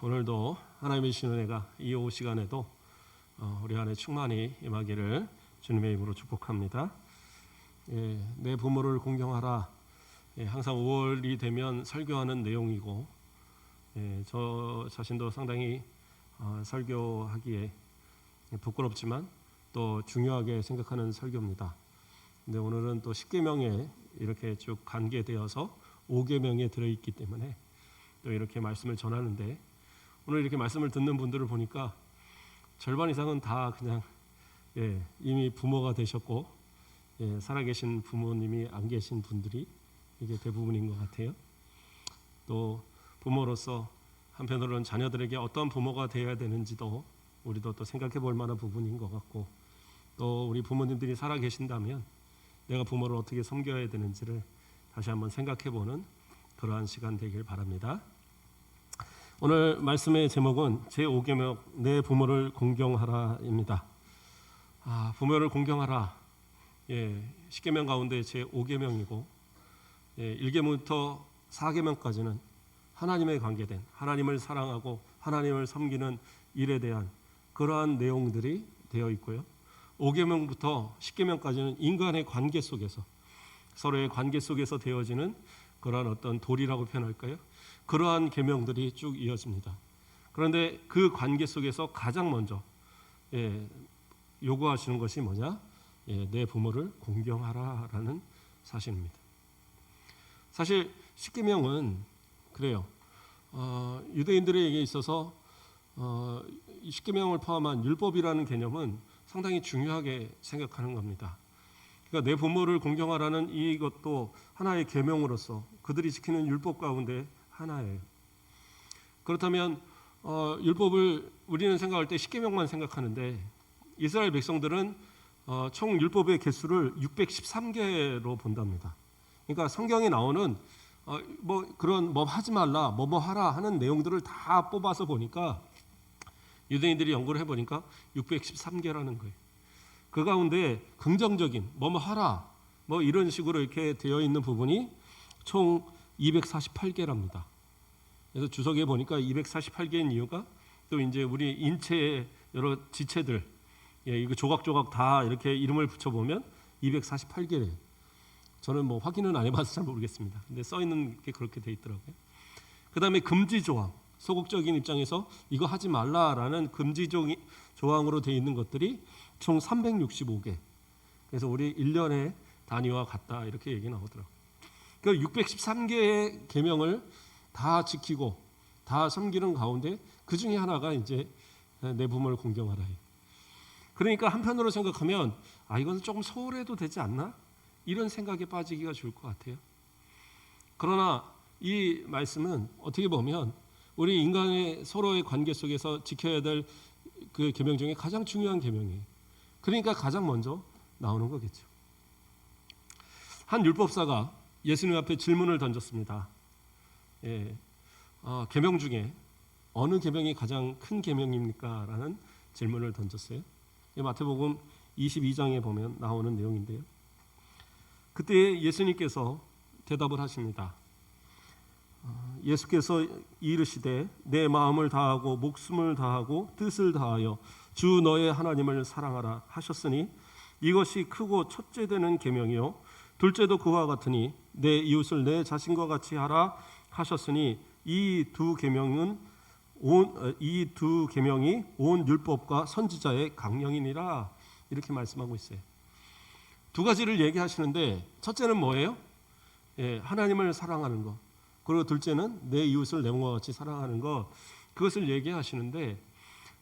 오늘도 하나님의 주시는 은혜가 이 오후 시간에도 우리 안에 충만히 임하기를 주님의 이름으로 축복합니다. 내 부모를 공경하라. 항상 5월이 되면 설교하는 내용이고, 저 자신도 상당히 설교하기에 부끄럽지만 또 중요하게 생각하는 설교입니다. 근데 오늘은 또 10계명에 이렇게 쭉 관계되어서 5계명에 들어있기 때문에 또 이렇게 말씀을 전하는데, 오늘 이렇게 말씀을 듣는 분들을 보니까 절반 이상은 다 그냥 이미 부모가 되셨고 살아계신 부모님이 안 계신 분들이 이게 대부분인 것 같아요. 또 부모로서 한편으로는 자녀들에게 어떤 부모가 되어야 되는지도 우리도 또 생각해 볼 만한 부분인 것 같고, 또 우리 부모님들이 살아계신다면 내가 부모를 어떻게 섬겨야 되는지를 다시 한번 생각해 보는 그러한 시간 되길 바랍니다. 오늘 말씀의 제목은 제5계명 내 부모를 공경하라입니다. 부모를 공경하라. 10계명 가운데 제5계명이고 1계명부터 4계명까지는 하나님에 관계된, 하나님을 사랑하고 하나님을 섬기는 일에 대한 그러한 내용들이 되어 있고요. 5계명부터 10계명까지는 인간의 관계 속에서, 서로의 관계 속에서 되어지는 그러한 어떤 도리라고 표현할까요? 그러한 계명들이 쭉 이어집니다. 그런데 그 관계 속에서 가장 먼저 요구하시는 것이 뭐냐? 내 부모를 공경하라라는 사실입니다. 사실 10계명은 그래요. 유대인들에게 있어서 10계명을 포함한 율법이라는 개념은 상당히 중요하게 생각하는 겁니다. 그러니까 내 부모를 공경하라는 이것도 하나의 계명으로서 그들이 지키는 율법 가운데 하나예요. 그렇다면 율법을 우리는 생각할 때 10계명만 생각하는데, 이스라엘 백성들은 총 율법의 개수를 613개로 본답니다. 그러니까 성경에 나오는 그런 하지 말라, 뭐 하라 하는 내용들을 다 뽑아서 보니까, 유대인들이 연구를 해보니까 613개라는 거예요. 그 가운데 긍정적인 뭐 하라 이런 식으로 이렇게 되어 있는 부분이 총 248개랍니다. 그래서 주석에 보니까 248개인 이유가, 또 이제 우리 인체의 여러 지체들 이거 조각조각 다 이렇게 이름을 붙여보면 248개래요. 저는 확인은 안 해봐서 잘 모르겠습니다. 근데 써 있는 게 그렇게 돼 있더라고요. 그 다음에 금지 조항, 소극적인 입장에서 이거 하지 말라라는 금지 조항으로 돼 있는 것들이 총 365개. 그래서 우리 1년의 단위와 같다 이렇게 얘기 나오더라고요. 그 613개의 계명을 다 지키고 다 섬기는 가운데 그 중에 하나가 이제 내 부모를 공경하라. 그러니까 한편으로 생각하면 이건 조금 소홀해도 되지 않나? 이런 생각에 빠지기가 좋을 것 같아요. 그러나 이 말씀은 어떻게 보면 우리 인간의 서로의 관계 속에서 지켜야 될 그 계명 중에 가장 중요한 계명이에요. 그러니까 가장 먼저 나오는 거겠죠. 한 율법사가 예수님 앞에 질문을 던졌습니다. 계명 중에 어느 계명이 가장 큰 계명입니까? 라는 질문을 던졌어요. 마태복음 22장에 보면 나오는 내용인데요. 그때 예수님께서 대답을 하십니다. 예수께서 이르시되 내 마음을 다하고 목숨을 다하고 뜻을 다하여 주 너의 하나님을 사랑하라 하셨으니 이것이 크고 첫째 되는 계명이요 둘째도 그와 같으니 내 이웃을 내 자신과 같이 하라 하셨으니 이 두 계명이 온 율법과 선지자의 강령이니라, 이렇게 말씀하고 있어요. 두 가지를 얘기하시는데, 첫째는 뭐예요? 하나님을 사랑하는 것, 그리고 둘째는 내 이웃을 내 몸과 같이 사랑하는 것, 그것을 얘기하시는데,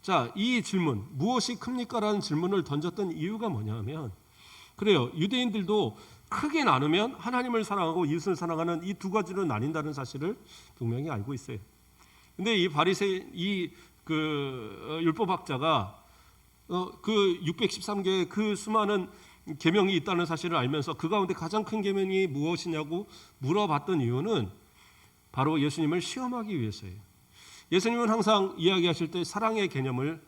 자, 이 질문 무엇이 큽니까? 라는 질문을 던졌던 이유가 뭐냐면, 그래요, 유대인들도 크게 나누면 하나님을 사랑하고 이웃을 사랑하는 이 두 가지로 나뉜다는 사실을 분명히 알고 있어요. 근데 이 율법학자가 그 613개의 그 수많은 계명이 있다는 사실을 알면서 그 가운데 가장 큰 계명이 무엇이냐고 물어봤던 이유는 바로 예수님을 시험하기 위해서예요. 예수님은 항상 이야기하실 때 사랑의 계명을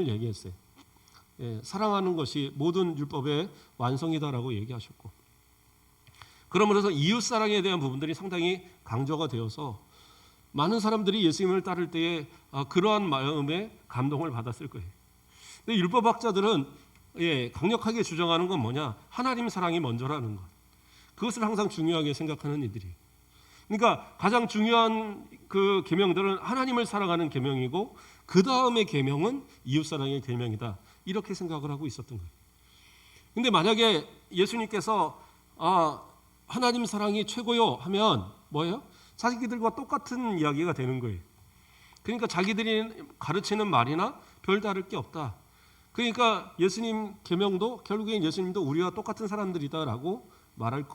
얘기했어요. 사랑하는 것이 모든 율법의 완성이다라고 얘기하셨고, 그러므로서 이웃 사랑에 대한 부분들이 상당히 강조가 되어서 많은 사람들이 예수님을 따를 때에 그러한 마음에 감동을 받았을 거예요. 근데 율법학자들은 강력하게 주장하는 건 뭐냐? 하나님 사랑이 먼저라는 것. 그것을 항상 중요하게 생각하는 이들이. 그러니까 가장 중요한 그 계명들은 하나님을 사랑하는 계명이고 그 다음의 계명은 이웃 사랑의 계명이다. 이렇게 생각을 하고 있었던 거예요. 근데 만약에 예수님께서 하나님 사랑이 최고요 하면 뭐예요? 자기들과 똑같은 이야기가 되는 거예요. 그러니까 자기들이 가르치는 말이나 별다를 게 없다. 그러니까 예수님 계명도 결국엔 예수님도 우리와 똑같은 사람들이다라고 말할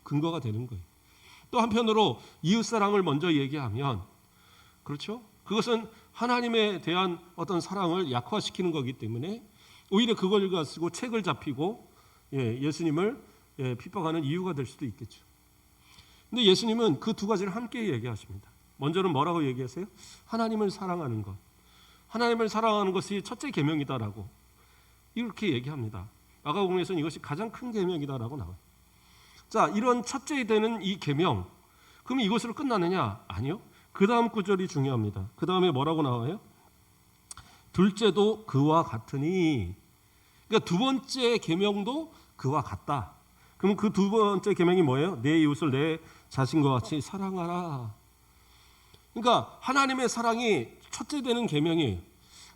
근거가 되는 거예요. 또 한편으로 이웃 사랑을 먼저 얘기하면 그렇죠? 그것은 하나님에 대한 어떤 사랑을 약화시키는 거기 때문에 오히려 그걸 가지고 책을 잡히고 예수님을 핍박하는 이유가 될 수도 있겠죠. 근데 예수님은 그 두 가지를 함께 얘기하십니다. 먼저는 뭐라고 얘기하세요? 하나님을 사랑하는 것. 하나님을 사랑하는 것이 첫째 계명이다라고 이렇게 얘기합니다. 마가복음에서는 이것이 가장 큰 계명이다라고 나와요. 자, 이런 첫째 되는 이 계명, 그럼 이것으로 끝나느냐? 아니요. 그 다음 구절이 중요합니다. 그 다음에 뭐라고 나와요? 둘째도 그와 같으니. 그러니까 두 번째 계명도 그와 같다. 그럼 그 두 번째 계명이 뭐예요? 내 이웃을 내 자신과 같이 사랑하라. 그러니까 하나님의 사랑이 첫째 되는 계명이에요.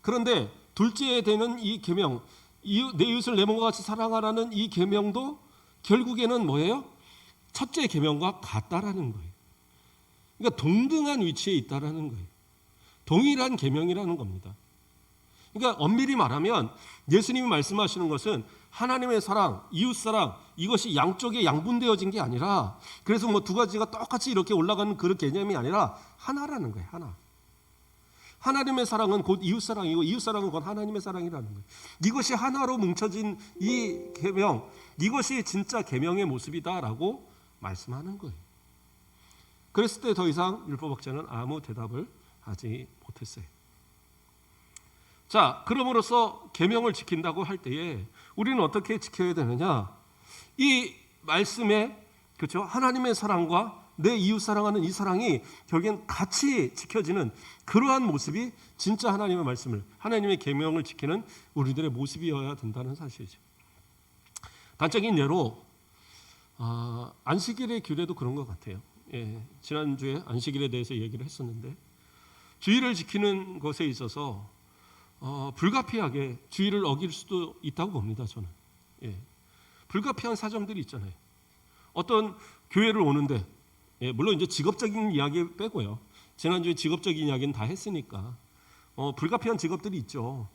그런데 둘째 되는 이 계명, 내 이웃을 내 몸과 같이 사랑하라는 이 계명도 결국에는 뭐예요? 첫째 계명과 같다라는 거예요. 그러니까 동등한 위치에 있다라는 거예요. 동일한 계명이라는 겁니다. 그러니까 엄밀히 말하면 예수님이 말씀하시는 것은 하나님의 사랑, 이웃 사랑 이것이 양쪽에 양분되어진 게 아니라 그래서 뭐 두 가지가 똑같이 이렇게 올라가는 그런 개념이 아니라 하나라는 거예요. 하나. 하나님의 사랑은 곧 이웃 사랑이고 이웃 사랑은 곧 하나님의 사랑이라는 거예요. 이것이 하나로 뭉쳐진 이 계명, 이것이 진짜 계명의 모습이다라고 말씀하는 거예요. 그랬을 때 더 이상 율법학자는 아무 대답을 하지 못했어요. 자, 그럼으로써 계명을 지킨다고 할 때에 우리는 어떻게 지켜야 되느냐? 이 말씀에 그렇죠? 하나님의 사랑과 내 이웃 사랑하는 이 사랑이 결국엔 같이 지켜지는 그러한 모습이 진짜 하나님의 말씀을, 하나님의 계명을 지키는 우리들의 모습이어야 된다는 사실이죠. 단적인 예로 안식일의 규례도 그런 것 같아요. 지난주에 안식일에 대해서 얘기를 했었는데 주의를 지키는 것에 있어서 불가피하게 주의를 어길 수도 있다고 봅니다. 저는 불가피한 사정들이 있잖아요. 어떤 교회를 오는데 물론 이제 직업적인 이야기 빼고요. 지난주에 직업적인 이야기는 다 했으니까 불가피한 직업들이 있죠.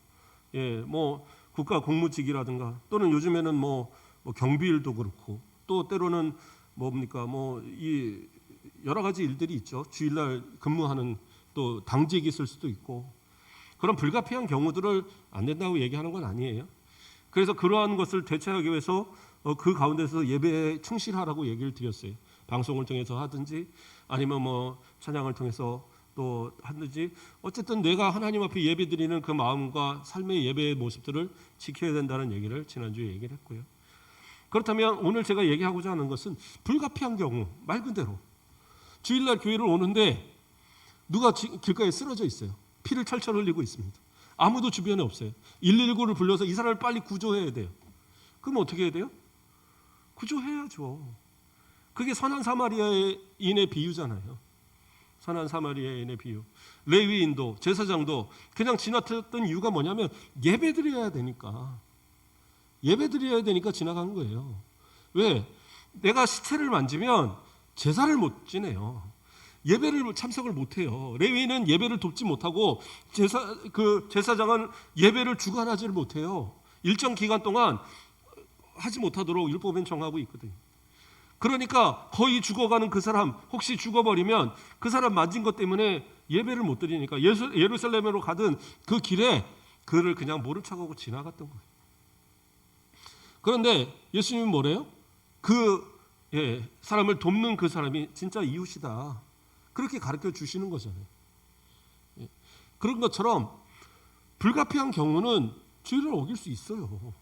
뭐 국가 공무직이라든가 또는 요즘에는 뭐 경비일도 그렇고 또 때로는 뭡니까 이 여러 가지 일들이 있죠. 주일날 근무하는 또 당직이 있을 수도 있고 그런 불가피한 경우들을 안 된다고 얘기하는 건 아니에요. 그래서 그러한 것을 대체하기 위해서 그 가운데서 예배에 충실하라고 얘기를 드렸어요. 방송을 통해서 하든지 아니면 뭐 찬양을 통해서 또 하든지 어쨌든 내가 하나님 앞에 예배드리는 그 마음과 삶의 예배의 모습들을 지켜야 된다는 얘기를 지난주에 얘기를 했고요. 그렇다면 오늘 제가 얘기하고자 하는 것은 불가피한 경우 말 그대로 주일날 교회를 오는데 누가 길가에 쓰러져 있어요. 피를 철철 흘리고 있습니다. 아무도 주변에 없어요. 119를 불러서 이 사람을 빨리 구조해야 돼요. 그럼 어떻게 해야 돼요? 구조해야죠. 그게 선한 사마리아인의 비유잖아요. 선한 사마리아인의 비유. 레위인도 제사장도 그냥 지나쳤던 이유가 뭐냐면 예배드려야 되니까. 예배드려야 되니까 지나간 거예요. 왜? 내가 시체를 만지면 제사를 못 지내요. 예배를 참석을 못해요. 레위인은 예배를 돕지 못하고 제사장은 예배를 주관하지를 못해요. 일정 기간 동안 하지 못하도록 율법엔 정하고 있거든요. 그러니까 거의 죽어가는 그 사람 혹시 죽어버리면 그 사람 만진 것 때문에 예배를 못 드리니까 예루살렘으로 가던 그 길에 그를 그냥 모른 척하고 지나갔던 거예요. 그런데 예수님은 뭐래요? 사람을 돕는 그 사람이 진짜 이웃이다. 그렇게 가르쳐 주시는 거잖아요. 그런 것처럼 불가피한 경우는 주의를 어길 수 있어요.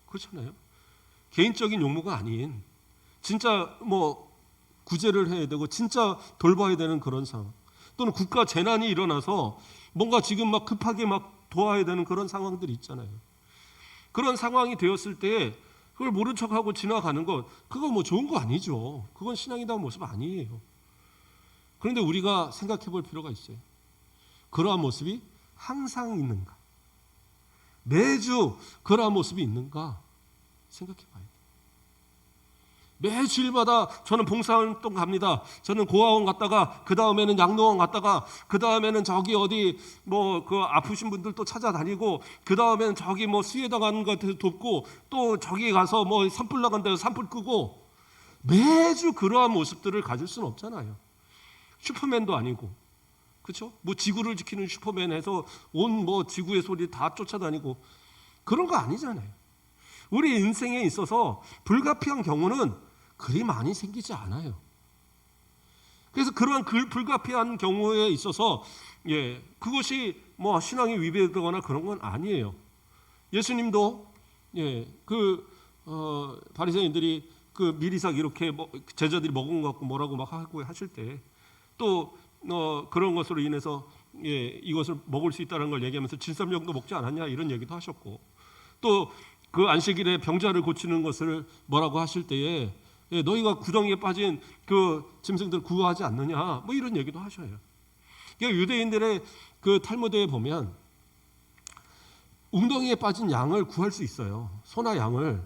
그렇잖아요. 개인적인 용무가 아닌 진짜 구제를 해야 되고 진짜 돌봐야 되는 그런 상황. 또는 국가 재난이 일어나서 뭔가 지금 막 급하게 막 도와야 되는 그런 상황들이 있잖아요. 그런 상황이 되었을 때 그걸 모른 척하고 지나가는 것, 그거 뭐 좋은 거 아니죠. 그건 신앙이다운 모습 아니에요. 그런데 우리가 생각해 볼 필요가 있어요. 그러한 모습이 항상 있는가? 매주 그러한 모습이 있는가? 생각해 봐야 돼요. 매 주일마다 저는 봉사활동 갑니다. 저는 고아원 갔다가 그 다음에는 양로원 갔다가 그 다음에는 저기 어디 뭐 그 아프신 분들 또 찾아다니고 그 다음에는 저기 뭐 수혜당하는 것 돕고 또 저기 가서 뭐 산불 나간 데서 산불 끄고 매주 그러한 모습들을 가질 수는 없잖아요. 슈퍼맨도 아니고, 그렇죠? 뭐 지구를 지키는 슈퍼맨에서 온 뭐 지구의 소리 다 쫓아다니고 그런 거 아니잖아요. 우리 인생에 있어서 불가피한 경우는 그리 많이 생기지 않아요. 그래서 그러한 불가피한 경우에 있어서 그것이 뭐 신앙이 위배되거나 그런 건 아니에요. 예수님도 바리새인들이 그 미리삭 이렇게 제자들이 먹은 것 같고 뭐라고 막 하고 하실 때 또 그런 것으로 인해서 이것을 먹을 수 있다는 걸 얘기하면서 진삼령도 먹지 않았냐 이런 얘기도 하셨고, 또 그 안식일에 병자를 고치는 것을 뭐라고 하실 때에 너희가 구덩이에 빠진 그 짐승들 구하지 않느냐 뭐 이런 얘기도 하셔요. 그러니까 유대인들의 그 탈무드에 보면 웅덩이에 빠진 양을 구할 수 있어요. 소나 양을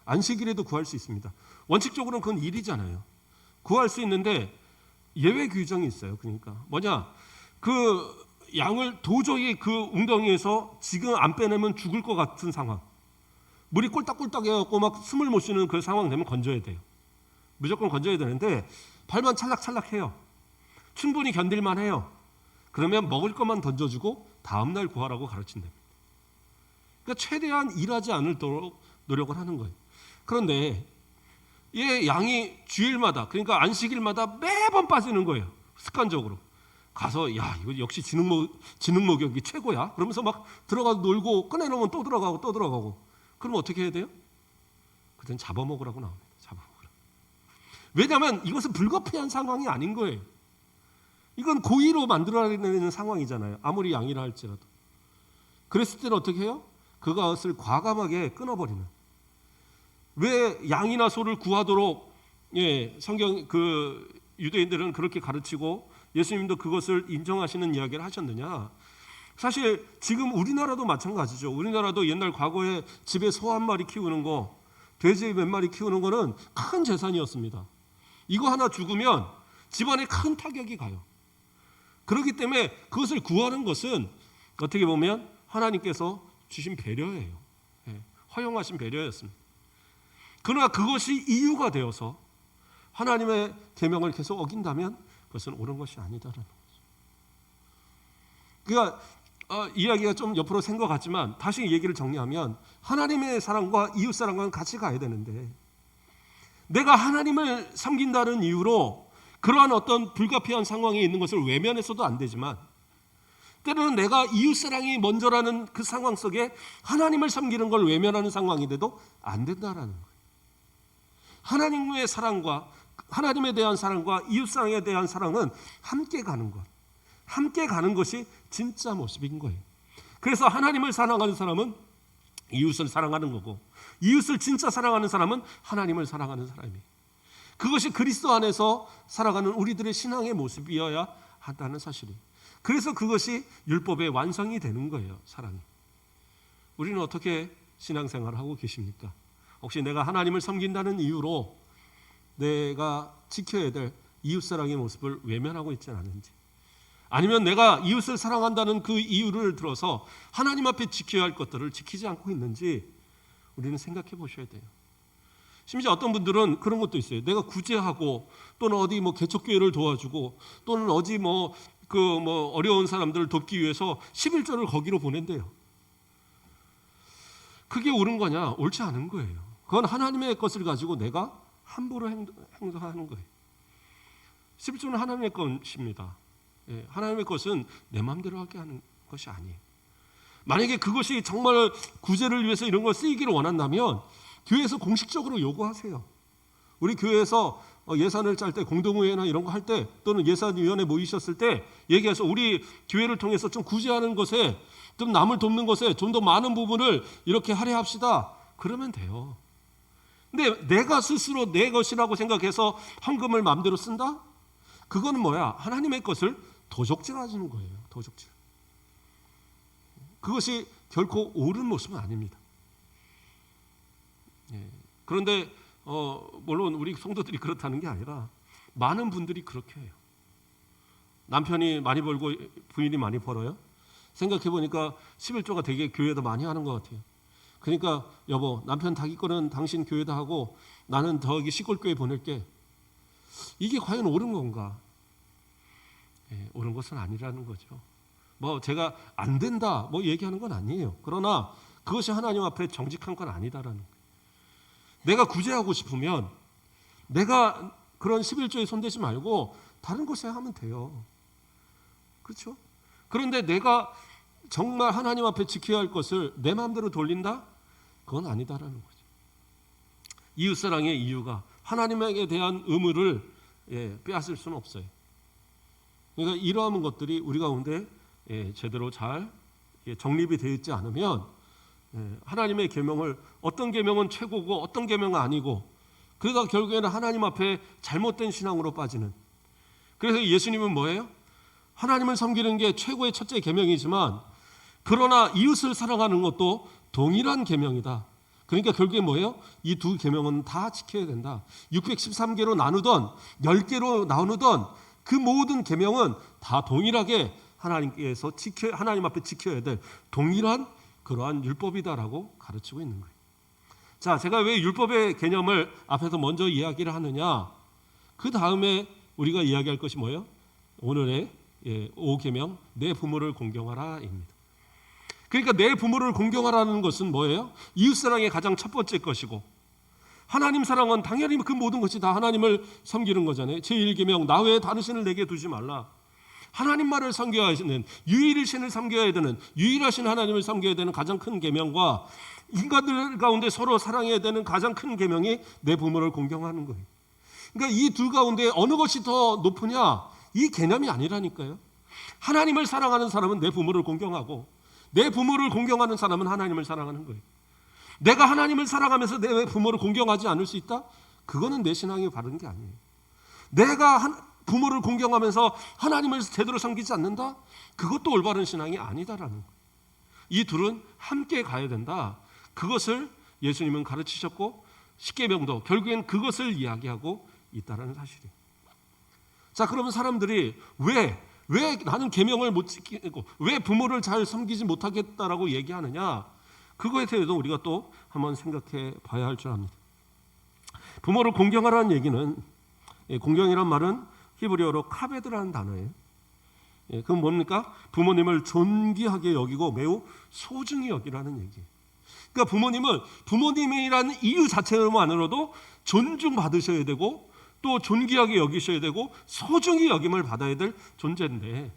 안식일에도 구할 수 있습니다. 원칙적으로는 그건 일이잖아요. 구할 수 있는데 예외 규정이 있어요. 그러니까 뭐냐, 그 양을 도저히 그 웅덩이에서 지금 안 빼내면 죽을 것 같은 상황, 물이 꼴딱꼴딱 해갖고 막 숨을 못 쉬는 그 상황 되면 건져야 돼요. 무조건 건져야 되는데 발만 찰락찰락해요. 충분히 견딜만 해요. 그러면 먹을 것만 던져주고 다음날 구하라고 가르친답니다. 그러니까 최대한 일하지 않도록 노력을 하는 거예요. 그런데 양이 주일마다, 그러니까 안식일마다 매번 빠지는 거예요. 습관적으로. 가서 야 이거 역시 지능 목욕이 최고야. 그러면서 막 들어가서 놀고 꺼내놓으면 또 들어가고 또 들어가고. 그럼 어떻게 해야 돼요? 그땐 잡아먹으라고 나옵니다. 잡아먹으라고. 왜냐하면 이것은 불가피한 상황이 아닌 거예요. 이건 고의로 만들어내는 상황이잖아요. 아무리 양이라 할지라도. 그랬을 때는 어떻게 해요? 그것을 과감하게 끊어버리는. 왜 양이나 소를 구하도록 성경 그 유대인들은 그렇게 가르치고 예수님도 그것을 인정하시는 이야기를 하셨느냐? 사실 지금 우리나라도 마찬가지죠. 우리나라도 옛날 과거에 집에 소 한 마리 키우는 거, 돼지 몇 마리 키우는 거는 큰 재산이었습니다. 이거 하나 죽으면 집안에 큰 타격이 가요. 그렇기 때문에 그것을 구하는 것은 어떻게 보면 하나님께서 주신 배려예요. 허용하신 배려였습니다. 그러나 그것이 이유가 되어서 하나님의 계명을 계속 어긴다면 그것은 옳은 것이 아니다라는 거죠. 그러니까 이야기가 좀 옆으로 샌 것 같지만 다시 얘기를 정리하면 하나님의 사랑과 이웃 사랑과는 같이 가야 되는데, 내가 하나님을 섬긴다는 이유로 그러한 어떤 불가피한 상황에 있는 것을 외면해서도 안 되지만, 때로는 내가 이웃 사랑이 먼저라는 그 상황 속에 하나님을 섬기는 걸 외면하는 상황이 돼도 안 된다라는 거예요. 하나님의 사랑과 하나님에 대한 사랑과 이웃 사랑에 대한 사랑은 함께 가는 것, 함께 가는 것이 진짜 모습인 거예요. 그래서 하나님을 사랑하는 사람은 이웃을 사랑하는 거고, 이웃을 진짜 사랑하는 사람은 하나님을 사랑하는 사람이에요. 그것이 그리스도 안에서 살아가는 우리들의 신앙의 모습이어야 한다는 사실이에요. 그래서 그것이 율법의 완성이 되는 거예요. 사랑이. 우리는 어떻게 신앙생활을 하고 계십니까? 혹시 내가 하나님을 섬긴다는 이유로 내가 지켜야 될 이웃사랑의 모습을 외면하고 있지는 않은지, 아니면 내가 이웃을 사랑한다는 그 이유를 들어서 하나님 앞에 지켜야 할 것들을 지키지 않고 있는지 우리는 생각해 보셔야 돼요. 심지어 어떤 분들은 그런 것도 있어요. 내가 구제하고 또는 어디 뭐 개척교회를 도와주고 또는 어디 어려운 사람들을 돕기 위해서 11조를 거기로 보낸대요. 그게 옳은 거냐? 옳지 않은 거예요. 그건 하나님의 것을 가지고 내가 함부로 행동하는 거예요. 11조는 하나님의 것입니다. 하나님의 것은 내 마음대로 하게 하는 것이 아니에요. 만약에 그것이 정말 구제를 위해서 이런 걸 쓰이기를 원한다면 교회에서 공식적으로 요구하세요. 우리 교회에서 예산을 짤 때 공동의회나 이런 거 할 때 또는 예산위원회 모이셨을 때 얘기해서 우리 교회를 통해서 좀 구제하는 것에 좀 남을 돕는 것에 좀 더 많은 부분을 이렇게 할애합시다. 그러면 돼요. 근데 내가 스스로 내 것이라고 생각해서 헌금을 마음대로 쓴다? 그거는 뭐야? 하나님의 것을 도적질하시는 거예요. 도적질. 그것이 결코 옳은 모습은 아닙니다. 그런데 물론 우리 성도들이 그렇다는 게 아니라 많은 분들이 그렇게 해요. 남편이 많이 벌고 부인이 많이 벌어요. 생각해 보니까 11조가 되게 교회도 많이 하는 것 같아요. 그러니까 여보, 남편 자기 거는 당신 교회다 하고 나는 저기 시골교회 보낼게. 이게 과연 옳은 건가? 옳은 것은 아니라는 거죠. 뭐 제가 안 된다 뭐 얘기하는 건 아니에요. 그러나 그것이 하나님 앞에 정직한 건 아니다라는 거예요. 내가 구제하고 싶으면 내가 그런 11조에 손대지 말고 다른 곳에 하면 돼요. 그렇죠? 그런데 내가 정말 하나님 앞에 지켜야 할 것을 내 마음대로 돌린다? 그건 아니다라는 거죠. 이웃사랑의 이유가 하나님에게 대한 의무를 빼앗을 수는 없어요. 그러니까 이러한 것들이 우리 가운데 제대로 잘 정립이 되어 있지 않으면 하나님의 계명을 어떤 계명은 최고고 어떤 계명은 아니고 그러다 결국에는 하나님 앞에 잘못된 신앙으로 빠지는. 그래서 예수님은 뭐예요? 하나님을 섬기는 게 최고의 첫째 계명이지만 그러나 이웃을 사랑하는 것도 동일한 계명이다. 그러니까 결국에 뭐예요? 이 두 계명은 다 지켜야 된다. 613개로 나누던 10개로 나누던 그 모든 계명은 다 동일하게 하나님 앞에 지켜야 될 동일한 그러한 율법이다라고 가르치고 있는 거예요. 자, 제가 왜 율법의 개념을 앞에서 먼저 이야기를 하느냐? 그 다음에 우리가 이야기할 것이 뭐예요? 오늘의 5계명 내 부모를 공경하라입니다. 그러니까 내 부모를 공경하라는 것은 뭐예요? 이웃사랑의 가장 첫 번째 것이고 하나님 사랑은 당연히 그 모든 것이 다 하나님을 섬기는 거잖아요. 제1계명 나 외에 다른 신을 내게 두지 말라. 하나님만을 섬겨야 하시는 유일신 섬겨야 되는 유일하신 하나님을 섬겨야 되는 가장 큰 계명과 인간들 가운데 서로 사랑해야 되는 가장 큰 계명이 내 부모를 공경하는 거예요. 그러니까 이 둘 가운데 어느 것이 더 높으냐? 이 개념이 아니라니까요. 하나님을 사랑하는 사람은 내 부모를 공경하고 내 부모를 공경하는 사람은 하나님을 사랑하는 거예요. 내가 하나님을 사랑하면서 내 부모를 공경하지 않을 수 있다? 그거는 내 신앙이 바른 게 아니에요. 내가 부모를 공경하면서 하나님을 제대로 섬기지 않는다? 그것도 올바른 신앙이 아니다라는 거예요. 이 둘은 함께 가야 된다. 그것을 예수님은 가르치셨고 십계명도 결국엔 그것을 이야기하고 있다라는 사실이에요. 자, 그러면 사람들이 왜 나는 계명을 못 지키고 왜 부모를 잘 섬기지 못하겠다라고 얘기하느냐? 그거에 대해서도 우리가 또 한번 생각해 봐야 할 줄 압니다. 부모를 공경하라는 얘기는 공경이란 말은 히브리어로 카베드라는 단어예요. 그건 뭡니까? 부모님을 존귀하게 여기고 매우 소중히 여기라는 얘기예요. 그러니까 부모님은 부모님이라는 이유 자체만으로도 존중받으셔야 되고 또 존귀하게 여기셔야 되고 소중히 여김을 받아야 될 존재인데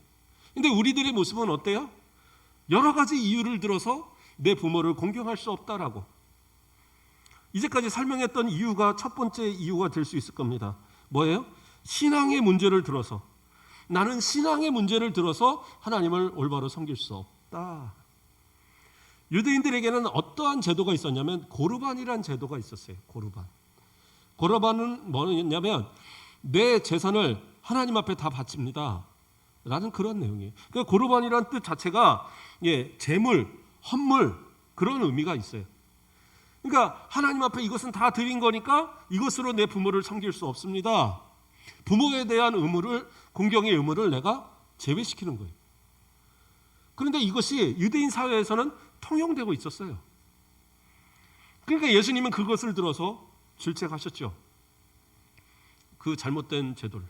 근데 우리들의 모습은 어때요? 여러 가지 이유를 들어서 내 부모를 공경할 수 없다라고 이제까지 설명했던 이유가 첫 번째 이유가 될 수 있을 겁니다. 뭐예요? 신앙의 문제를 들어서 나는 신앙의 문제를 들어서 하나님을 올바로 섬길 수 없다. 유대인들에게는 어떠한 제도가 있었냐면 고르반이라는 제도가 있었어요. 고르반은 뭐냐면 내 재산을 하나님 앞에 다 바칩니다 라는 그런 내용이에요. 그러니까 고르반이라는 뜻 자체가 재물, 헌물 그런 의미가 있어요. 그러니까 하나님 앞에 이것은 다 드린 거니까 이것으로 내 부모를 섬길 수 없습니다. 부모에 대한 의무를 공경의 의무를 내가 제외시키는 거예요. 그런데 이것이 유대인 사회에서는 통용되고 있었어요. 그러니까 예수님은 그것을 들어서 질책하셨죠. 그 잘못된 제도를.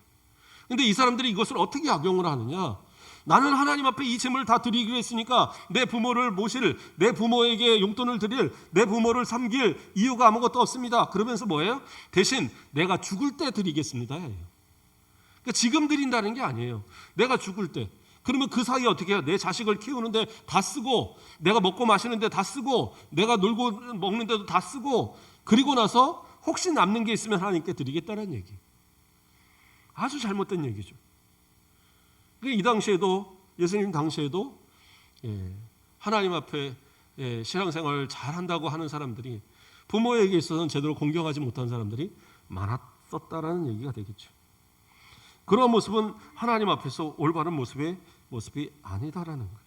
그런데 이 사람들이 이것을 어떻게 악용을 하느냐? 나는 하나님 앞에 이 재물을 다 드리기로 했으니까 내 부모를 모실, 내 부모에게 용돈을 드릴, 내 부모를 섬길 이유가 아무것도 없습니다. 그러면서 뭐예요? 대신 내가 죽을 때 드리겠습니다. 그러니까 지금 드린다는 게 아니에요. 내가 죽을 때. 그러면 그 사이에 어떻게 해요? 내 자식을 키우는데 다 쓰고 내가 먹고 마시는데 다 쓰고 내가 놀고 먹는데도 다 쓰고 그리고 나서 혹시 남는 게 있으면 하나님께 드리겠다는 얘기. 아주 잘못된 얘기죠. 이 당시에도, 예수님 당시에도 하나님 앞에 신앙생활을 잘한다고 하는 사람들이, 부모에게 있어서는 제대로 공경하지 못한 사람들이 많았었다라는 얘기가 되겠죠. 그런 모습은 하나님 앞에서 올바른 모습이 아니다라는 거예요.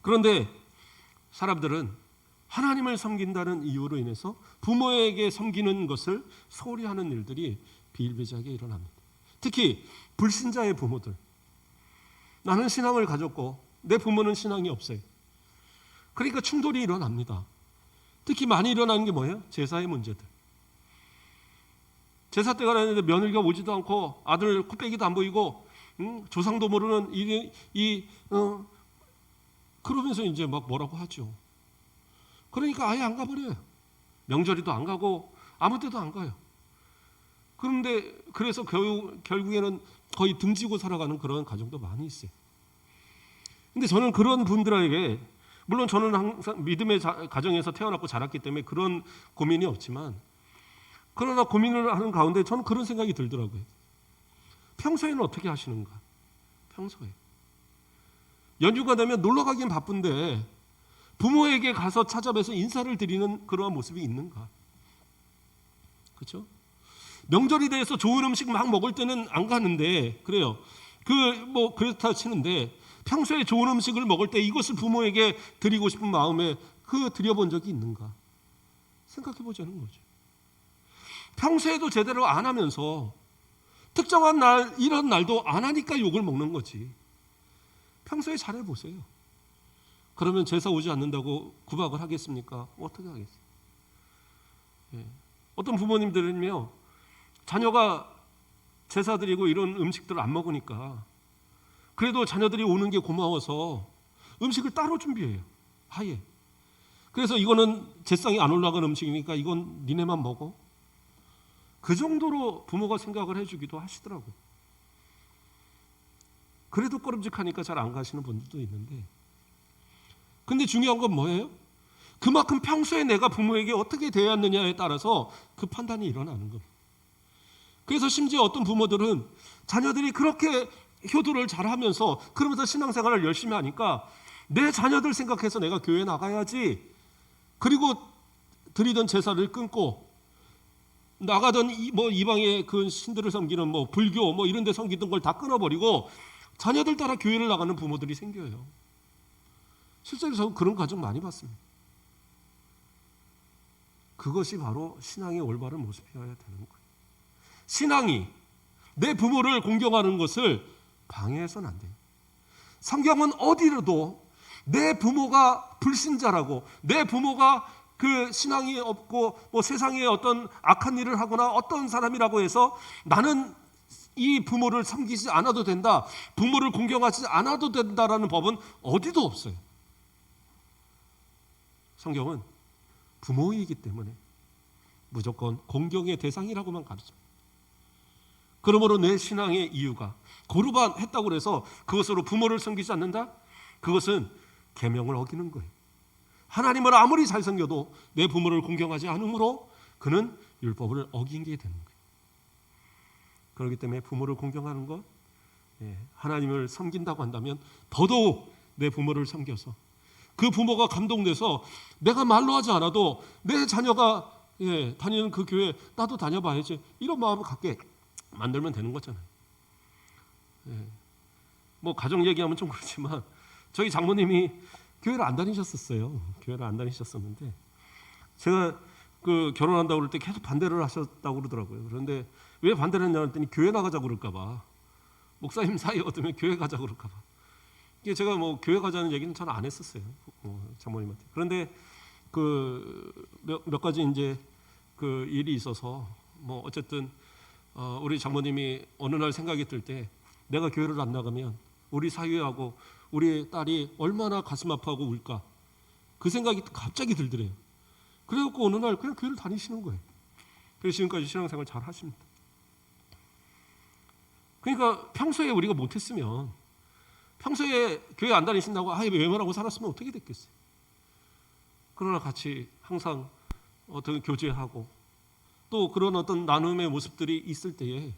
그런데 사람들은 하나님을 섬긴다는 이유로 인해서 부모에게 섬기는 것을 소홀히 하는 일들이 비일비재하게 일어납니다. 특히 불신자의 부모들. 나는 신앙을 가졌고 내 부모는 신앙이 없어요. 그러니까 충돌이 일어납니다. 특히 많이 일어나는 게 뭐예요? 제사의 문제들. 제사 때가 됐는데 며느리가 오지도 않고 아들 코빼기도 안 보이고 조상도 모르는 그러면서 이제 막 뭐라고 하죠. 그러니까 아예 안 가버려요. 명절에도 안 가고 아무 때도 안 가요. 그런데 그래서 결국에는 거의 등지고 살아가는 그런 가정도 많이 있어요. 근데 저는 그런 분들에게, 물론 저는 항상 믿음의 가정에서 태어났고 자랐기 때문에 그런 고민이 없지만, 그러나 고민을 하는 가운데 저는 그런 생각이 들더라고요. 평소에는 어떻게 하시는가? 평소에 연휴가 되면 놀러 가긴 바쁜데 부모에게 가서 찾아뵈서 인사를 드리는 그러한 모습이 있는가? 그렇죠? 명절이 돼서 좋은 음식 막 먹을 때는 안 가는데, 그래요. 그렇다 치는데 평소에 좋은 음식을 먹을 때 이것을 부모에게 드리고 싶은 마음에 드려본 적이 있는가? 생각해 보자는 거죠. 평소에도 제대로 안 하면서 특정한 날, 이런 날도 안 하니까 욕을 먹는 거지. 평소에 잘해 보세요. 그러면 제사 오지 않는다고 구박을 하겠습니까? 어떻게 하겠어요? 어떤 부모님들은요, 자녀가 제사 드리고 이런 음식들을 안 먹으니까 그래도 자녀들이 오는 게 고마워서 음식을 따로 준비해요. 아예. 그래서 이거는 제상에 안 올라간 음식이니까 이건 니네만 먹어. 그 정도로 부모가 생각을 해주기도 하시더라고요. 그래도 꺼름직하니까 잘 안 가시는 분들도 있는데, 근데 중요한 건 뭐예요? 그만큼 평소에 내가 부모에게 어떻게 대했느냐에 따라서 그 판단이 일어나는 겁니다. 그래서 심지어 어떤 부모들은 자녀들이 그렇게 효도를 잘하면서 그러면서 신앙생활을 열심히 하니까 내 자녀들 생각해서 내가 교회 나가야지, 그리고 드리던 제사를 끊고 나가던 이방의 그 신들을 섬기는 불교 이런 데 섬기던 걸 다 끊어버리고 자녀들 따라 교회를 나가는 부모들이 생겨요. 실제로 저는 그런 가정 많이 봤습니다. 그것이 바로 신앙의 올바른 모습이어야 되는 거예요. 신앙이 내 부모를 공경하는 것을 방해해서는 안 돼요. 성경은 어디로도 내 부모가 불신자라고, 내 부모가 그 신앙이 없고 세상에 어떤 악한 일을 하거나 어떤 사람이라고 해서 나는 이 부모를 섬기지 않아도 된다, 부모를 공경하지 않아도 된다라는 법은 어디도 없어요. 성경은 부모이기 때문에 무조건 공경의 대상이라고만 가르칩니다. 그러므로 내 신앙의 이유가 고르반 했다고 해서 그것으로 부모를 섬기지 않는다? 그것은 계명을 어기는 거예요. 하나님을 아무리 잘 섬겨도 내 부모를 공경하지 않으므로 그는 율법을 어긴 게 되는 거예요. 그렇기 때문에 부모를 공경하는 것, 하나님을 섬긴다고 한다면 더더욱 내 부모를 섬겨서 그 부모가 감동돼서 내가 말로 하지 않아도 내 자녀가 다니는 그 교회 나도 다녀봐야지, 이런 마음을 갖게 만들면 되는 거잖아요. 가정 얘기하면 좀 그렇지만 저희 장모님이 교회를 안 다니셨었어요. 교회를 안 다니셨었는데 제가 결혼한다고 그럴 때 계속 반대를 하셨다고 그러더라고요. 그런데 왜 반대를 했냐 했더니 교회 나가자고 그럴까 봐. 목사님 사이 얻으면 교회 가자고 그럴까 봐. 제가 교회 가자는 얘기는 잘 안 했었어요. 장모님한테. 그런데 몇 가지 이제 일이 있어서 어쨌든 우리 장모님이 어느 날 생각이 들 때 내가 교회를 안 나가면 우리 사위하고 우리 딸이 얼마나 가슴 아파하고 울까, 그 생각이 갑자기 들더래요. 그래갖고 어느 날 그냥 교회를 다니시는 거예요. 그래서 지금까지 신앙생활 잘 하십니다. 그러니까 평소에 우리가 못했으면, 평소에 교회 안 다니신다고 외면하고 살았으면 어떻게 됐겠어요. 그러나 같이 항상 어떤 교제하고 또 그런 어떤 나눔의 모습들이 있을 때에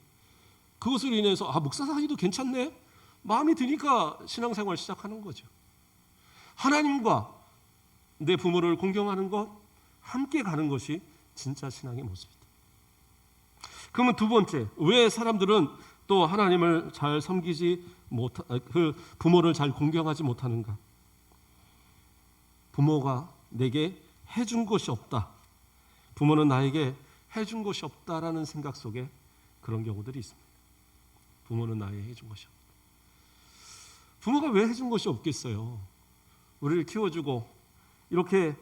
그것으로 인해서 목사 사이도 괜찮네 마음이 드니까 신앙생활 시작하는 거죠. 하나님과 내 부모를 공경하는 것, 함께 가는 것이 진짜 신앙의 모습이다. 그러면 두 번째, 왜 사람들은 또 하나님을 잘 섬기지 그 부모를 잘 공경하지 못하는가? 부모가 내게 해준 것이 없다. 부모는 나에게 해준 것이 없다라는 생각 속에 그런 경우들이 있습니다. 부모는 나에게 해준 것이 없다. 부모가 왜 해준 것이 없겠어요? 우리를 키워주고 이렇게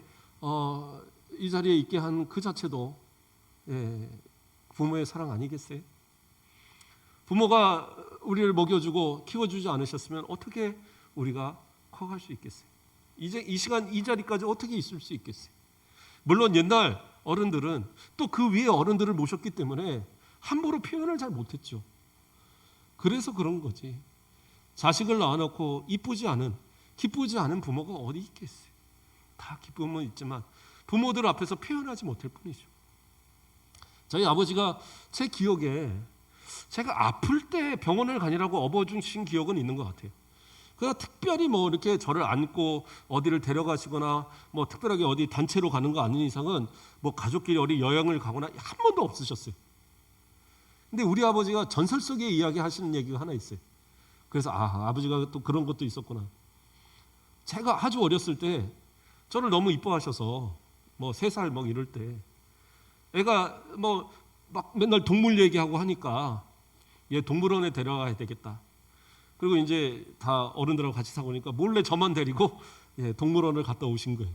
이 자리에 있게 한 그 자체도 부모의 사랑 아니겠어요? 부모가 우리를 먹여주고 키워주지 않으셨으면 어떻게 우리가 커갈 수 있겠어요? 이제 이 시간 이 자리까지 어떻게 있을 수 있겠어요? 물론 옛날 어른들은 또 그 위에 어른들을 모셨기 때문에 함부로 표현을 잘 못했죠. 그래서 그런 거지. 자식을 낳아놓고 이쁘지 않은, 기쁘지 않은 부모가 어디 있겠어요? 다 기쁨은 있지만 부모들 앞에서 표현하지 못할 뿐이죠. 저희 아버지가 제 기억에 제가 아플 때 병원을 가니라고 업어주신 기억은 있는 것 같아요. 그러니까 특별히 뭐 이렇게 저를 안고 어디를 데려가시거나 뭐 특별하게 어디 단체로 가는 거 아닌 이상은 뭐 가족끼리 어디 여행을 가거나 한 번도 없으셨어요. 근데 우리 아버지가 전설 속에 이야기하시는 얘기가 하나 있어요. 그래서 아버지가 또 그런 것도 있었구나. 제가 아주 어렸을 때 저를 너무 이뻐하셔서 뭐 3살 막 이럴 때 애가 뭐 막 맨날 동물 얘기하고 하니까 얘 동물원에 데려가야 되겠다. 그리고 이제 다 어른들하고 같이 사고니까 몰래 저만 데리고 동물원을 갔다 오신 거예요.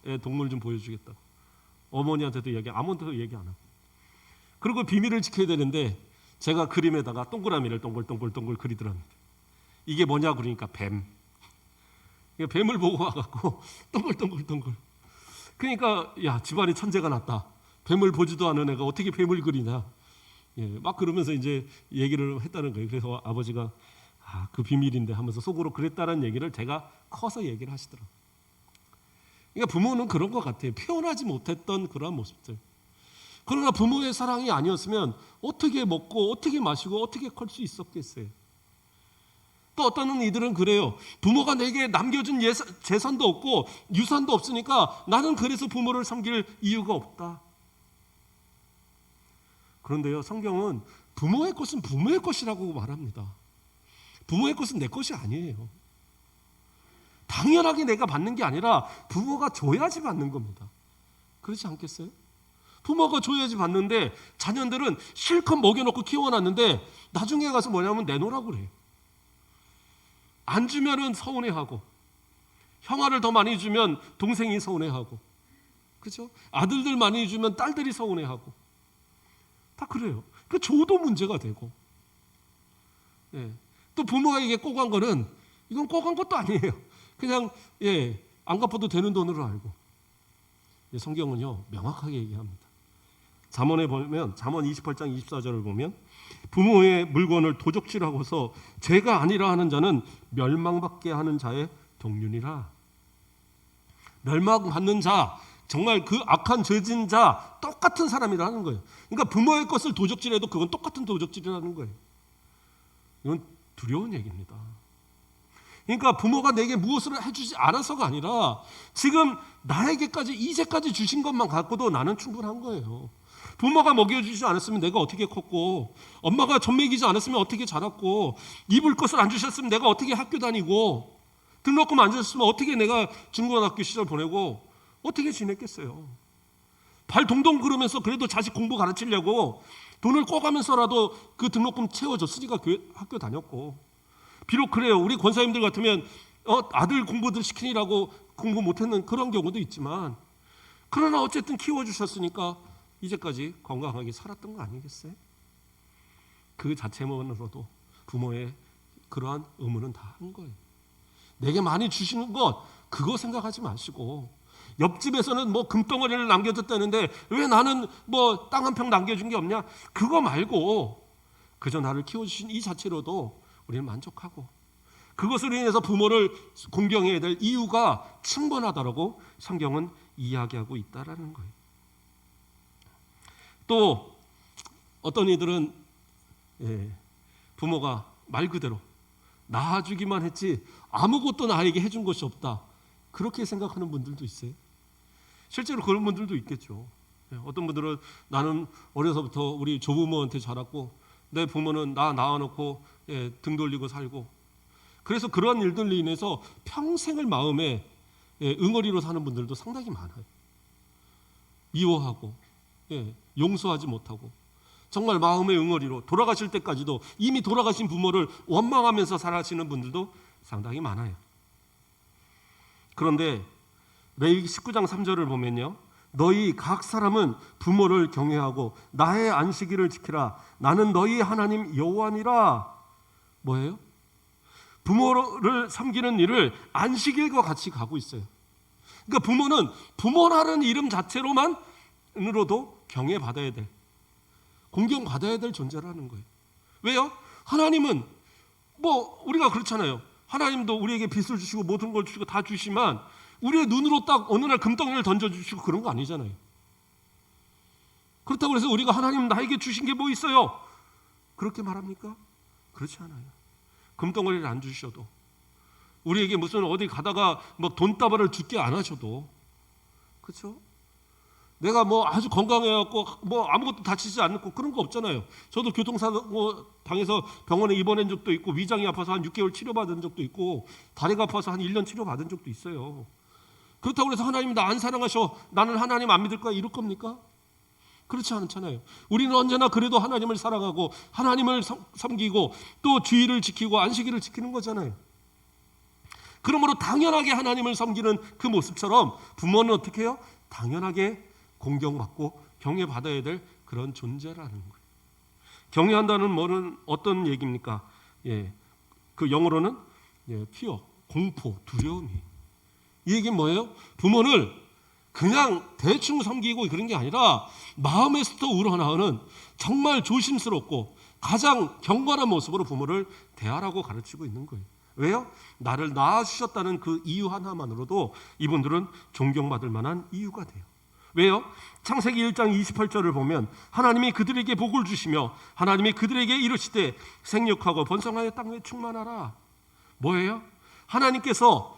얘 동물 좀 보여주겠다. 어머니한테도 아무한테도 얘기 안 하고. 그리고 비밀을 지켜야 되는데 제가 그림에다가 동그라미를 동글동글 그리더랍니다. 이게 뭐냐 그러니까 뱀. 뱀을 보고 와갖고 동글동글. 그러니까 야 집안에 천재가 났다. 뱀을 보지도 않은 애가 어떻게 뱀을 그리냐. 막 그러면서 이제 얘기를 했다는 거예요. 그래서 아버지가 그 비밀인데 하면서 속으로 그랬다는 얘기를 제가 커서 얘기를 하시더라고요. 그러니까 부모는 그런 것 같아요. 표현하지 못했던 그런 모습들. 그러나 부모의 사랑이 아니었으면 어떻게 먹고 어떻게 마시고 어떻게 클 수 있었겠어요. 또 어떤 이들은 그래요. 부모가 내게 남겨준 재산도 없고 유산도 없으니까 나는 그래서 부모를 섬길 이유가 없다. 그런데요, 성경은 부모의 것은 부모의 것이라고 말합니다. 부모의 것은 내 것이 아니에요. 당연하게 내가 받는 게 아니라 부모가 줘야지 받는 겁니다. 그렇지 않겠어요? 부모가 줘야지 받는데 자녀들은 실컷 먹여놓고 키워놨는데 나중에 가서 뭐냐면 내놓으라고 그래요. 안 주면은 서운해하고, 형아를 더 많이 주면 동생이 서운해하고, 그렇죠? 아들들 많이 주면 딸들이 서운해하고, 다 그래요. 그 줘도 문제가 되고, 또 부모에게 꼬간 거는 이건 꼬간 것도 아니에요. 그냥 안 갚아도 되는 돈으로 알고. 성경은요 명확하게 얘기합니다. 잠언에 보면 잠언 28장 24절을 보면 부모의 물건을 도적질하고서 죄가 아니라 하는 자는 멸망받게 하는 자의 동륜이라. 멸망받는 자, 정말 그 악한 죄진 자 똑같은 사람이라는 거예요. 그러니까 부모의 것을 도적질해도 그건 똑같은 도적질이라는 거예요. 이건 두려운 얘기입니다. 그러니까 부모가 내게 무엇을 해주지 않아서가 아니라 지금 나에게까지 이제까지 주신 것만 갖고도 나는 충분한 거예요. 부모가 먹여주지 않았으면 내가 어떻게 컸고, 엄마가 젖 먹이지 않았으면 어떻게 자랐고, 입을 것을 안 주셨으면 내가 어떻게 학교 다니고, 등록금 안 주셨으면 어떻게 내가 중고등학교 시절 보내고 어떻게 지냈겠어요. 발 동동 그러면서 그래도 자식 공부 가르치려고 돈을 꿔가면서라도 그 등록금 채워줬으니까 학교 다녔고, 비록 그래요. 우리 권사님들 같으면 아들 공부들 시키느라고 공부 못했는 그런 경우도 있지만, 그러나 어쨌든 키워주셨으니까 이제까지 건강하게 살았던 거 아니겠어요? 그 자체만으로도 부모의 그러한 의무는 다 한 거예요. 내게 많이 주시는 것 그거 생각하지 마시고, 옆집에서는 뭐 금덩어리를 남겨줬다는데 왜 나는 뭐 땅 한 평 남겨준 게 없냐, 그거 말고 그저 나를 키워주신 이 자체로도 우리는 만족하고, 그것으로 인해서 부모를 공경해야 될 이유가 충분하다라고 성경은 이야기하고 있다라는 거예요. 또 어떤 이들은 부모가 말 그대로 낳아주기만 했지 아무것도 나에게 해준 것이 없다, 그렇게 생각하는 분들도 있어요. 실제로 그런 분들도 있겠죠. 어떤 분들은 나는 어려서부터 우리 조부모한테 자랐고 내 부모는 나 낳아놓고 등 돌리고 살고, 그래서 그러한 일들로 인해서 평생을 마음에 응어리로 사는 분들도 상당히 많아요. 미워하고 용서하지 못하고 정말 마음의 응어리로 돌아가실 때까지도 이미 돌아가신 부모를 원망하면서 살아가시는 분들도 상당히 많아요. 그런데 레위기 19장 3절을 보면요, 너희 각 사람은 부모를 경외하고 나의 안식일을 지키라. 나는 너희 하나님 여호와니라. 뭐예요? 부모를 섬기는 일을 안식일과 같이 가고 있어요. 그러니까 부모는 부모라는 이름 자체로만으로도 경외받아야 될, 공경받아야 될 존재라는 거예요. 왜요? 하나님은 우리가 그렇잖아요. 하나님도 우리에게 빚을 주시고 모든 걸 주시고 다 주시만 우리의 눈으로 딱 어느 날 금덩이를 던져주시고 그런 거 아니잖아요. 그렇다고 해서 우리가 하나님 나에게 주신 게 뭐 있어요? 그렇게 말합니까? 그렇지 않아요. 금덩어리를 안 주셔도, 우리에게 무슨 어디 가다가 돈다발을 주게 안 하셔도, 그렇죠? 내가 아주 건강해갖고 아무것도 다치지 않고 그런 거 없잖아요. 저도 교통사고 당해서 병원에 입원한 적도 있고, 위장이 아파서 한 6개월 치료받은 적도 있고, 다리가 아파서 한 1년 치료받은 적도 있어요. 그렇다고 해서 하나님 나 안 사랑하셔, 나는 하나님 안 믿을 거야, 이럴 겁니까? 그렇지 않잖아요. 우리는 언제나 그래도 하나님을 사랑하고 하나님을 섬기고 또 주의를 지키고 안식일을 지키는 거잖아요. 그러므로 당연하게 하나님을 섬기는 그 모습처럼 부모는 어떻게 해요? 당연하게 공경받고 경외받아야 될 그런 존재라는 거예요. 경외한다는 뭐는 어떤 얘기입니까? 그 영어로는 fear, 공포, 두려움이. 이 얘기는 뭐예요? 부모를 그냥 대충 섬기고 그런 게 아니라 마음에서부터 우러나오는 정말 조심스럽고 가장 경건한 모습으로 부모를 대하라고 가르치고 있는 거예요. 왜요? 나를 낳아주셨다는 그 이유 하나만으로도 이분들은 존경받을 만한 이유가 돼요. 왜요? 창세기 1장 28절을 보면 하나님이 그들에게 복을 주시며 하나님이 그들에게 이르시되 생육하고 번성하여 땅에 충만하라. 뭐예요? 하나님께서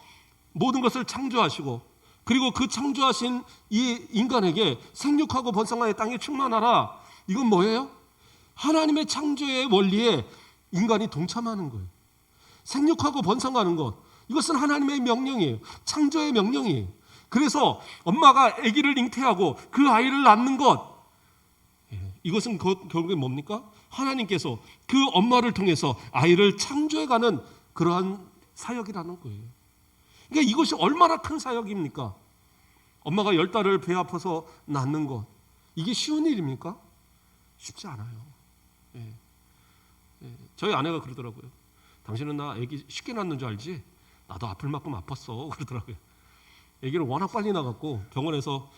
모든 것을 창조하시고 그리고 그 창조하신 이 인간에게 생육하고 번성하여 땅에 충만하라. 이건 뭐예요? 하나님의 창조의 원리에 인간이 동참하는 거예요. 생육하고 번성하는 것, 이것은 하나님의 명령이에요. 창조의 명령이에요. 그래서 엄마가 아기를 잉태하고 그 아이를 낳는 것, 이것은 결국에 뭡니까? 하나님께서 그 엄마를 통해서 아이를 창조해가는 그러한 사역이라는 거예요. 그러니까 이것이 얼마나 큰 사역입니까? 엄마가 10달을 배 아파서 낳는 것, 이게 쉬운 일입니까? 쉽지 않아요. 저희 아내가 그러더라고요. 당신은 나 아기 쉽게 낳는 줄 알지? 나도 아플 만큼 아팠어, 그러더라고요. 아기를 워낙 빨리 낳았고 병원에서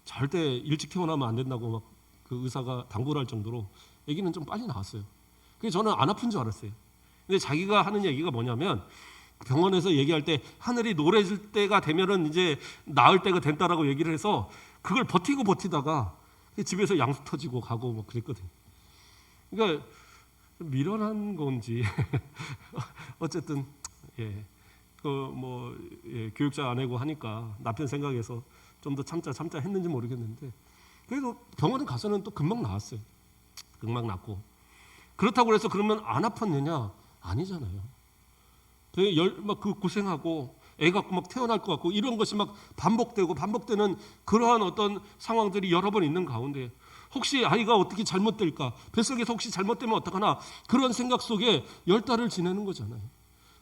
절대 일찍 태어나면 안 된다고 막 그 의사가 당부를 할 정도로 아기는 좀 빨리 낳았어요. 그래서 저는 안 아픈 줄 알았어요. 근데 자기가 하는 얘기가 뭐냐면, 병원에서 얘기할 때 하늘이 노래질 때가 되면은 이제 나을 때가 된다라고 얘기를 해서 그걸 버티다가 집에서 양수 터지고 가고 그랬거든요. 그러니까 미련한 건지 어쨌든 교육자 아내고 하니까 남편 생각해서 좀 더 참자 했는지 모르겠는데, 그래도 병원에 가서는 또 금방 나았어요. 금방 낫고. 그렇다고 해서 그러면 안 아팠느냐? 아니잖아요. 그 고생하고 애 갖고 막 태어날 것 같고 이런 것이 막 반복되는 그러한 어떤 상황들이 여러 번 있는 가운데 혹시 아이가 어떻게 잘못될까, 뱃속에서 혹시 잘못되면 어떡하나, 그런 생각 속에 10달을 지내는 거잖아요.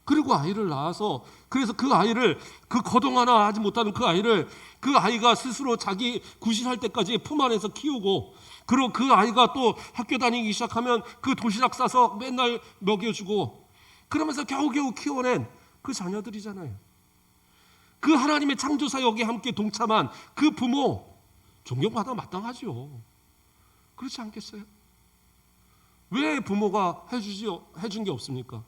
그리고 아이를 낳아서, 그래서 그 아이를, 그 거동 하나 하지 못하는 그 아이를 그 아이가 스스로 자기 구실할 때까지 품 안에서 키우고, 그리고 그 아이가 또 학교 다니기 시작하면 그 도시락 싸서 맨날 먹여주고 그러면서 겨우겨우 키워낸 그 자녀들이잖아요. 그 하나님의 창조 사역에 함께 동참한 그 부모, 존경받아 마땅하죠. 그렇지 않겠어요? 왜 부모가 해준 게 없습니까?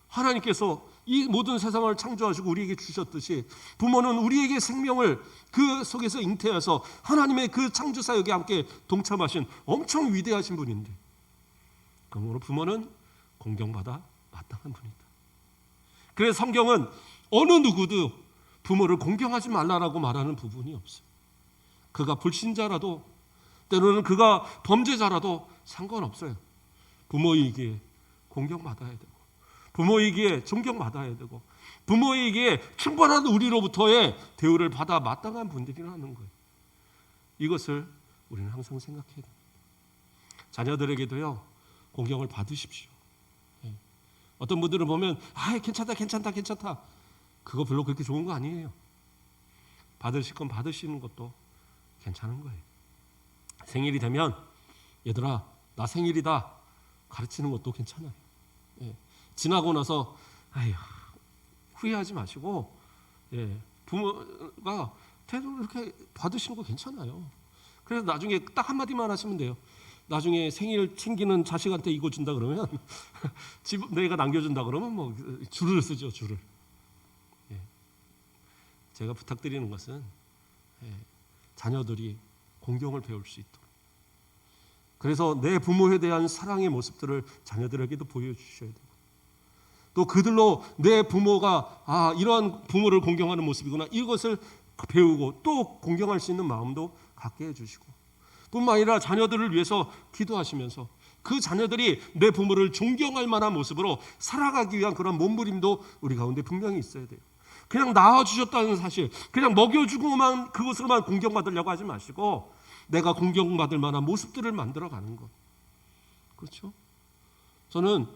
하나님께서 이 모든 세상을 창조하시고 우리에게 주셨듯이 부모는 우리에게 생명을 그 속에서 잉태해서 하나님의 그 창조 사역에 함께 동참하신 엄청 위대하신 분인데, 그러므로 부모는 공경받아 마땅한 분이다. 그래서 성경은 어느 누구도 부모를 공경하지 말라라고 말하는 부분이 없어요. 그가 불신자라도 때로는 그가 범죄자라도 상관없어요. 부모이기에 공경받아야 되고 부모이기에 존경받아야 되고 부모이기에 충분한 우리로부터의 대우를 받아 마땅한 분들이라는 거예요. 이것을 우리는 항상 생각해야 됩니다. 자녀들에게도요, 공경을 받으십시오. 어떤 분들은 보면 괜찮다 그거 별로 그렇게 좋은 거 아니에요. 받으실 건 받으시는 것도 괜찮은 거예요. 생일이 되면 얘들아 나 생일이다 가르치는 것도 괜찮아요. 지나고 나서 후회하지 마시고 부모가 태도를 이렇게 받으시는 거 괜찮아요. 그래서 나중에 딱 한마디만 하시면 돼요. 나중에 생일 챙기는 자식한테 이거 준다 그러면 집 내가 남겨준다 그러면 뭐 줄을 쓰죠, 줄을. 제가 부탁드리는 것은 자녀들이 공경을 배울 수 있도록, 그래서 내 부모에 대한 사랑의 모습들을 자녀들에게도 보여주셔야 되고, 또 그들로 내 부모가 이러한 부모를 공경하는 모습이구나 이것을 배우고 또 공경할 수 있는 마음도 갖게 해주시고, 뿐만 아니라 자녀들을 위해서 기도하시면서 그 자녀들이 내 부모를 존경할 만한 모습으로 살아가기 위한 그런 몸부림도 우리 가운데 분명히 있어야 돼요. 그냥 낳아주셨다는 사실, 그냥 먹여주고만 그것으로만 공경받으려고 하지 마시고 내가 공경받을 만한 모습들을 만들어가는 것. 그렇죠? 저는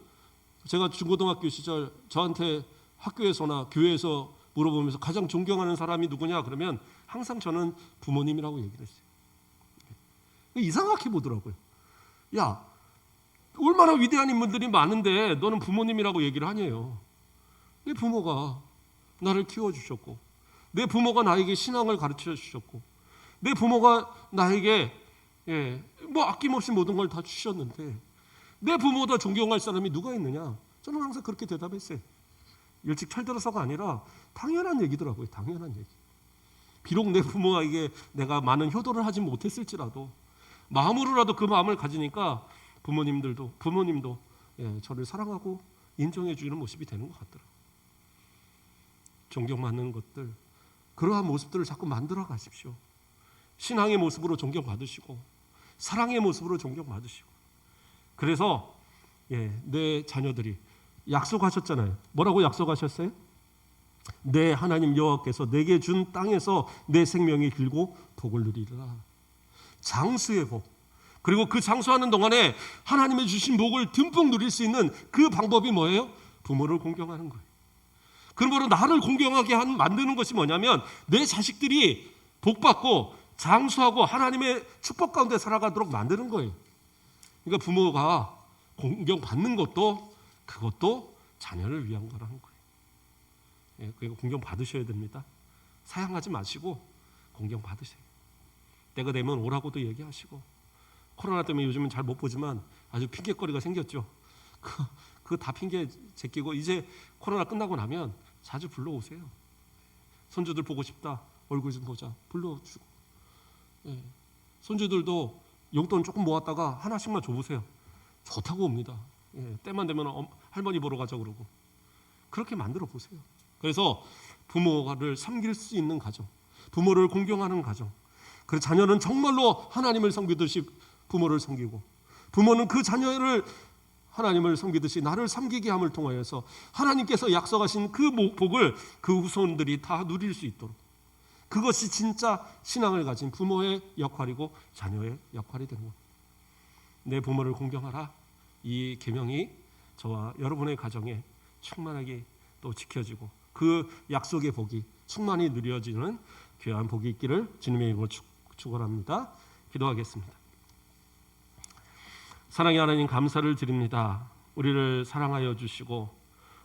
제가 중고등학교 시절 저한테 학교에서나 교회에서 물어보면서 가장 존경하는 사람이 누구냐 그러면 항상 저는 부모님이라고 얘기를 했어요. 이상하게 보더라고요. 야, 얼마나 위대한 인물들이 많은데 너는 부모님이라고 얘기를 하냐요. 내 부모가 나를 키워주셨고 내 부모가 나에게 신앙을 가르쳐 주셨고 내 부모가 나에게 아낌없이 모든 걸 다 주셨는데 내 부모보다 존경할 사람이 누가 있느냐? 저는 항상 그렇게 대답했어요. 일찍 철들어서가 아니라 당연한 얘기더라고요. 당연한 얘기. 비록 내 부모에게 내가 많은 효도를 하지 못했을지라도 마음으로라도 그 마음을 가지니까 부모님도 저를 사랑하고 인정해 주는 모습이 되는 것 같더라고요. 존경받는 것들, 그러한 모습들을 자꾸 만들어 가십시오. 신앙의 모습으로 존경받으시고 사랑의 모습으로 존경받으시고. 그래서 내 자녀들이 약속하셨잖아요. 뭐라고 약속하셨어요? 내 하나님 여호와께서 내게 준 땅에서 내 생명이 길고 복을 누리리라. 장수의 복. 그리고 그 장수하는 동안에 하나님의 주신 복을 듬뿍 누릴 수 있는 그 방법이 뭐예요? 부모를 공경하는 거예요. 그러므로 나를 공경하게 만드는 것이 뭐냐면 내 자식들이 복받고 장수하고 하나님의 축복 가운데 살아가도록 만드는 거예요. 그러니까 부모가 공경받는 것도 그것도 자녀를 위한 거라는 거예요. 그리고 공경받으셔야 됩니다. 사양하지 마시고 공경받으세요. 때가 되면 오라고도 얘기하시고, 코로나 때문에 요즘은 잘 못 보지만 아주 핑계거리가 생겼죠. 그거 다 핑계 제끼고 이제 코로나 끝나고 나면 자주 불러오세요. 손주들 보고 싶다. 얼굴 좀 보자. 불러주고. 손주들도 용돈 조금 모았다가 하나씩만 줘보세요. 좋다고 옵니다. 때만 되면 할머니 보러 가자 그러고. 그렇게 만들어 보세요. 그래서 부모를 섬길 수 있는 가정, 부모를 공경하는 가정. 그래서 자녀는 정말로 하나님을 섬기듯이 부모를 섬기고, 부모는 그 자녀를 하나님을 섬기듯이 나를 섬기게 함을 통하여서 하나님께서 약속하신 그 복을 그 후손들이 다 누릴 수 있도록, 그것이 진짜 신앙을 가진 부모의 역할이고 자녀의 역할이 되는 겁니다. 내 부모를 공경하라. 이 계명이 저와 여러분의 가정에 충만하게 또 지켜지고 그 약속의 복이 충만히 누려지는 귀한 복이 있기를 주님의 이름으로 축원합니다. 기도하겠습니다. 사랑의 하나님, 감사를 드립니다. 우리를 사랑하여 주시고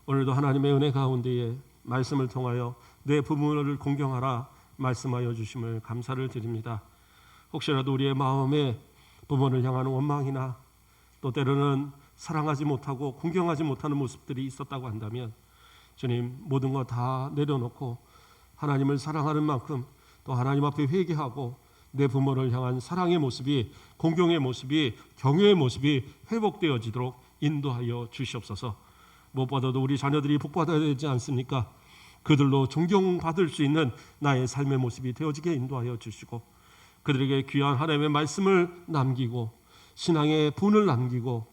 오늘도 하나님의 은혜 가운데에 말씀을 통하여 내 부모를 공경하라 말씀하여 주심을 감사를 드립니다. 혹시라도 우리의 마음에 부모를 향하는 원망이나 또 때로는 사랑하지 못하고 공경하지 못하는 모습들이 있었다고 한다면 주님, 모든 것 다 내려놓고 하나님을 사랑하는 만큼 또 하나님 앞에 회개하고 내 부모를 향한 사랑의 모습이, 공경의 모습이, 경외의 모습이 회복되어지도록 인도하여 주시옵소서. 무엇보다도 우리 자녀들이 복받아야 되지 않습니까? 그들로 존경받을 수 있는 나의 삶의 모습이 되어지게 인도하여 주시고, 그들에게 귀한 하나님의 말씀을 남기고 신앙의 분을 남기고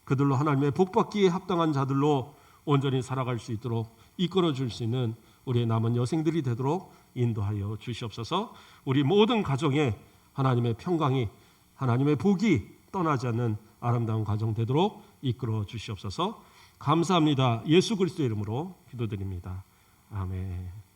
그들로 하나님의 복받기에 합당한 자들로 온전히 살아갈 수 있도록 이끌어 줄 수 있는 우리의 남은 여생들이 되도록 인도하여 주시옵소서. 우리 모든 가정에 하나님의 평강이, 하나님의 복이 떠나지 않는 아름다운 가정 되도록 이끌어 주시옵소서. 감사합니다. 예수 그리스도의 이름으로 기도드립니다. 아멘.